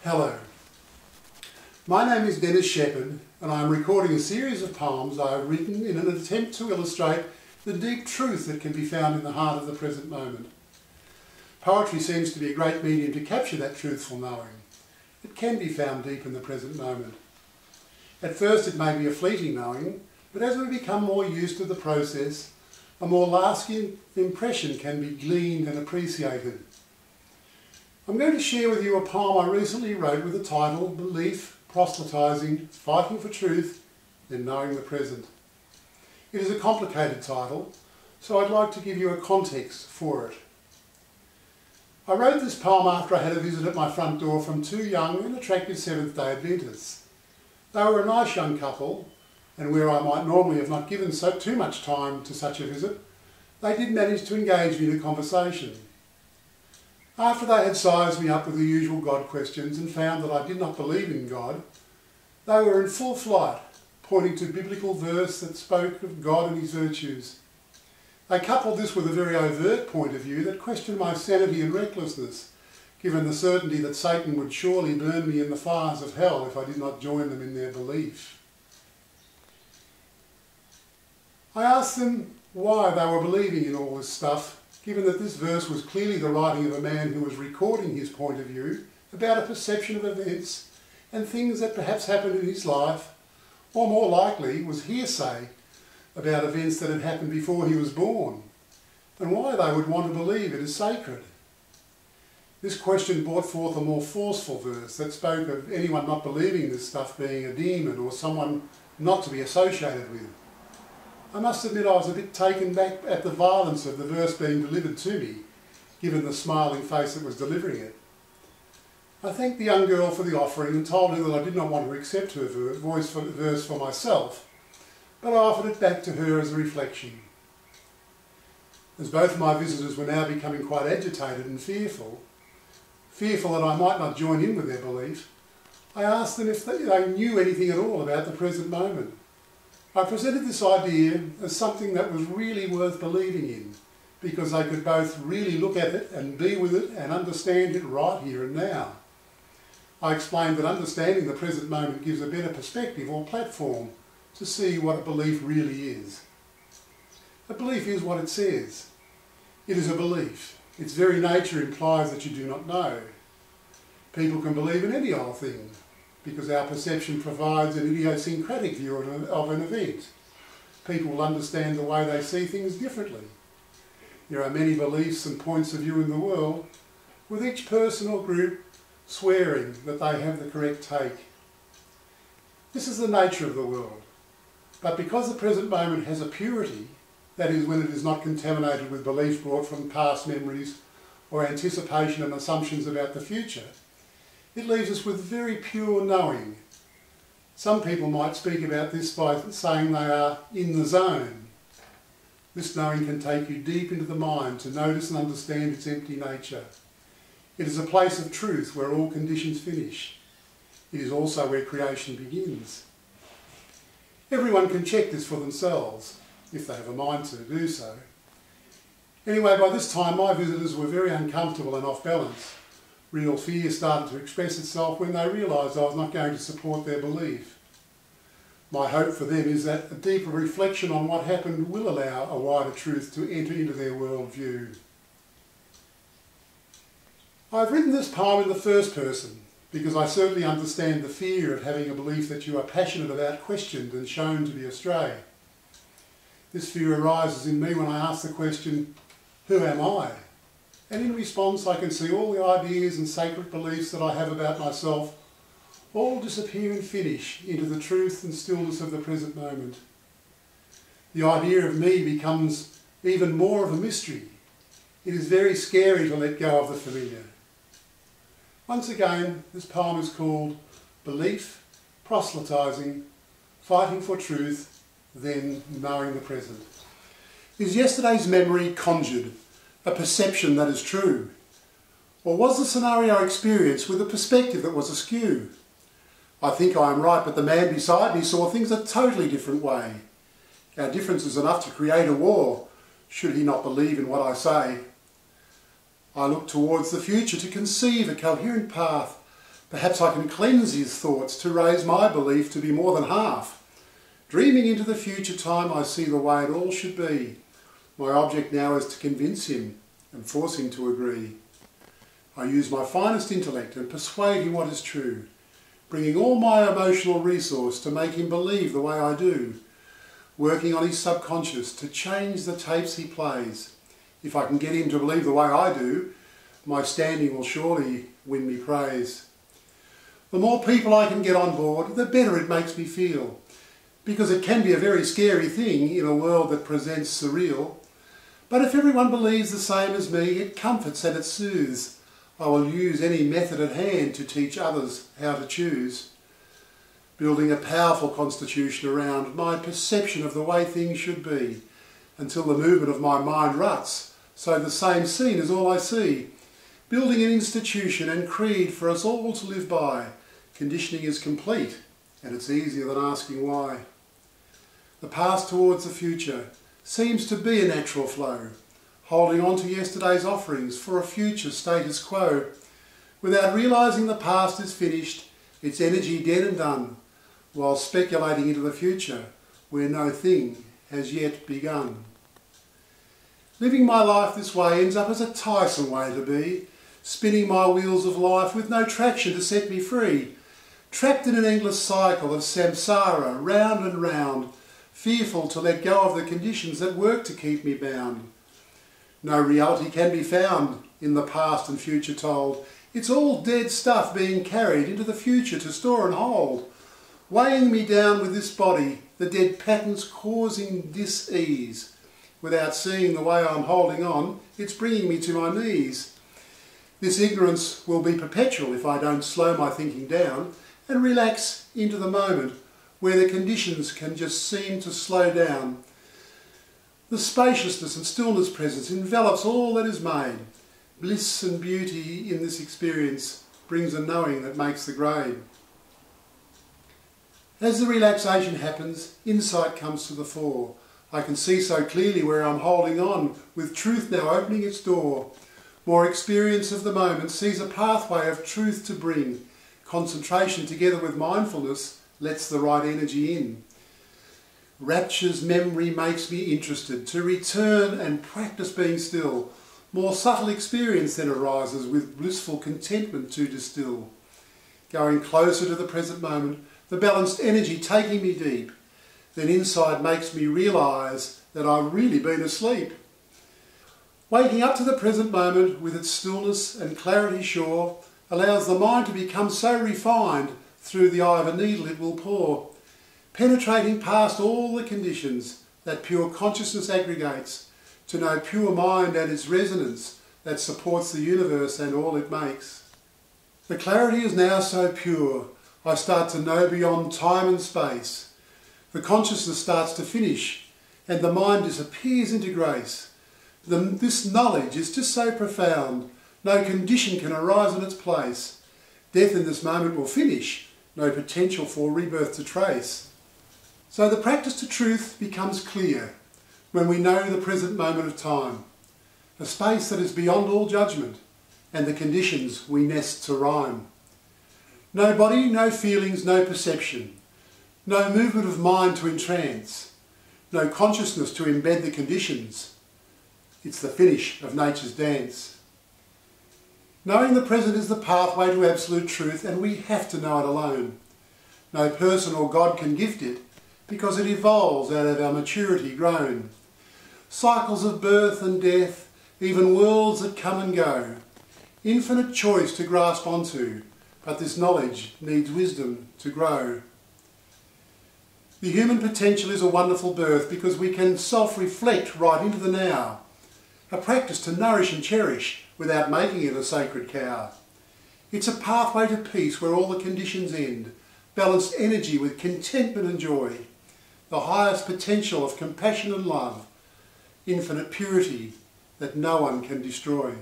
Hello, my name is Sheppard and I am recording a series of poems I have written in an attempt to illustrate the deep truth that can be found in the heart of the present moment. Poetry seems to be a great medium to capture that truthful knowing. It can be found deep in the present moment. At first it may be a fleeting knowing, but as we become more used to the process, a more lasting impression can be gleaned and appreciated. I'm going to share with you a poem I recently wrote with the title Belief, Proselytising, Fighting for Truth, then Knowing the Present. It is a complicated title, so I'd like to give you a context for it. I wrote this poem after I had a visit at my front door from two young and attractive Seventh Day Adventists. They were a nice young couple, and where I might normally have not given too much time to such a visit, they did manage to engage me in a conversation. After they had sized me up with the usual God questions and found that I did not believe in God, they were in full flight, pointing to biblical verse that spoke of God and his virtues. They coupled this with a very overt point of view that questioned my sanity and recklessness, given the certainty that Satan would surely burn me in the fires of hell if I did not join them in their belief. I asked them why they were believing in all this stuff, given that this verse was clearly the writing of a man who was recording his point of view about a perception of events and things that perhaps happened in his life, or more likely was hearsay about events that had happened before he was born, and why they would want to believe it is sacred. This question brought forth a more forceful verse that spoke of anyone not believing this stuff being a demon or someone not to be associated with. I must admit I was a bit taken back at the violence of the verse being delivered to me, given the smiling face that was delivering it. I thanked the young girl for the offering and told her that I did not want to accept her verse for myself, but I offered it back to her as a reflection. As both of my visitors were now becoming quite agitated and fearful that I might not join in with their belief, I asked them if they knew anything at all about the present moment. I presented this idea as something that was really worth believing in, because they could both really look at it and be with it and understand it right here and now. I explained that understanding the present moment gives a better perspective or platform to see what a belief really is. A belief is what it says. It is a belief. Its very nature implies that you do not know. People can believe in any old thing, because our perception provides an idiosyncratic view of an event. People will understand the way they see things differently. There are many beliefs and points of view in the world, with each person or group swearing that they have the correct take. This is the nature of the world. But because the present moment has a purity, that is when it is not contaminated with beliefs brought from past memories or anticipation and assumptions about the future, it leaves us with very pure knowing. Some people might speak about this by saying they are in the zone. This knowing can take you deep into the mind to notice and understand its empty nature. It is a place of truth where all conditions finish. It is also where creation begins. Everyone can check this for themselves, if they have a mind to do so. Anyway, by this time my visitors were very uncomfortable and off balance. Real fear started to express itself when they realised I was not going to support their belief. My hope for them is that a deeper reflection on what happened will allow a wider truth to enter into their worldview. I've written this poem in the first person because I certainly understand the fear of having a belief that you are passionate about questioned and shown to be astray. This fear arises in me when I ask the question, who am I? And in response I can see all the ideas and sacred beliefs that I have about myself all disappear and finish into the truth and stillness of the present moment. The idea of me becomes even more of a mystery. It is very scary to let go of the familiar. Once again, this poem is called Belief, Proselytising, Fighting for Truth, then Knowing the Present. Is yesterday's memory conjured? A perception that is true? Or was the scenario experienced with a perspective that was askew? I think I am right, but the man beside me saw things a totally different way. Our difference is enough to create a war, should he not believe in what I say. I look towards the future to conceive a coherent path, Perhaps I can cleanse his thoughts to raise my belief to be more than half. Dreaming into the future time, I see the way it all should be. My object now is to convince him and force him to agree. I use my finest intellect and persuade him what is true, bringing all my emotional resource to make him believe the way I do, working on his subconscious to change the tapes he plays. If I can get him to believe the way I do, my standing will surely win me praise. The more people I can get on board, the better it makes me feel, because it can be a very scary thing in a world that presents surreal. But if everyone believes the same as me, it comforts and it soothes. I will use any method at hand to teach others how to choose, building a powerful constitution around my perception of the way things should be, until the movement of my mind ruts, so the same scene is all I see. Building an institution and creed for us all to live by. Conditioning is complete, and it's easier than asking why. The path towards the future seems to be a natural flow, holding on to yesterday's offerings for a future status quo. Without realising the past is finished, its energy dead and done, while speculating into the future where no thing has yet begun. Living my life this way ends up as a tiresome way to be, spinning my wheels of life with no traction to set me free, trapped in an endless cycle of samsara, round and round, fearful to let go of the conditions that work to keep me bound. No reality can be found in the past and future told. It's all dead stuff being carried into the future to store and hold, weighing me down with this body, the dead patterns causing dis-ease. Without seeing the way I'm holding on, it's bringing me to my knees. This ignorance will be perpetual if I don't slow my thinking down and relax into the moment where the conditions can just seem to slow down. The spaciousness and stillness presence envelops all that is made. Bliss and beauty in this experience brings a knowing that makes the grade. As the relaxation happens, insight comes to the fore. I can see so clearly where I'm holding on, with truth now opening its door. More experience of the moment sees a pathway of truth to bring. Concentration together with mindfulness lets the right energy in. Rapture's memory makes me interested to return and practice being still. More subtle experience then arises with blissful contentment to distill. Going closer to the present moment, the balanced energy taking me deep. Then insight makes me realise that I've really been asleep. Waking up to the present moment with its stillness and clarity sure allows the mind to become so refined through the eye of a needle it will pour, penetrating past all the conditions that pure consciousness aggregates, to know pure mind and its resonance that supports the universe and all it makes. The clarity is now so pure, I start to know beyond time and space. The consciousness starts to finish, and the mind disappears into grace. This knowledge is just so profound, no condition can arise in its place. Death in this moment will finish, no potential for rebirth to trace. So the practice to truth becomes clear when we know the present moment of time, a space that is beyond all judgment, and the conditions we nest to rhyme. No body, no feelings, no perception, no movement of mind to entrance, no consciousness to embed the conditions. It's the finish of nature's dance. Knowing the present is the pathway to absolute truth, and we have to know it alone. No person or God can gift it, because it evolves out of our maturity grown. Cycles of birth and death, even worlds that come and go. Infinite choice to grasp onto, but this knowledge needs wisdom to grow. The human potential is a wonderful birth because we can self-reflect right into the now. A practice to nourish and cherish without making it a sacred cow. It's a pathway to peace where all the conditions end, balanced energy with contentment and joy, the highest potential of compassion and love, infinite purity that no one can destroy.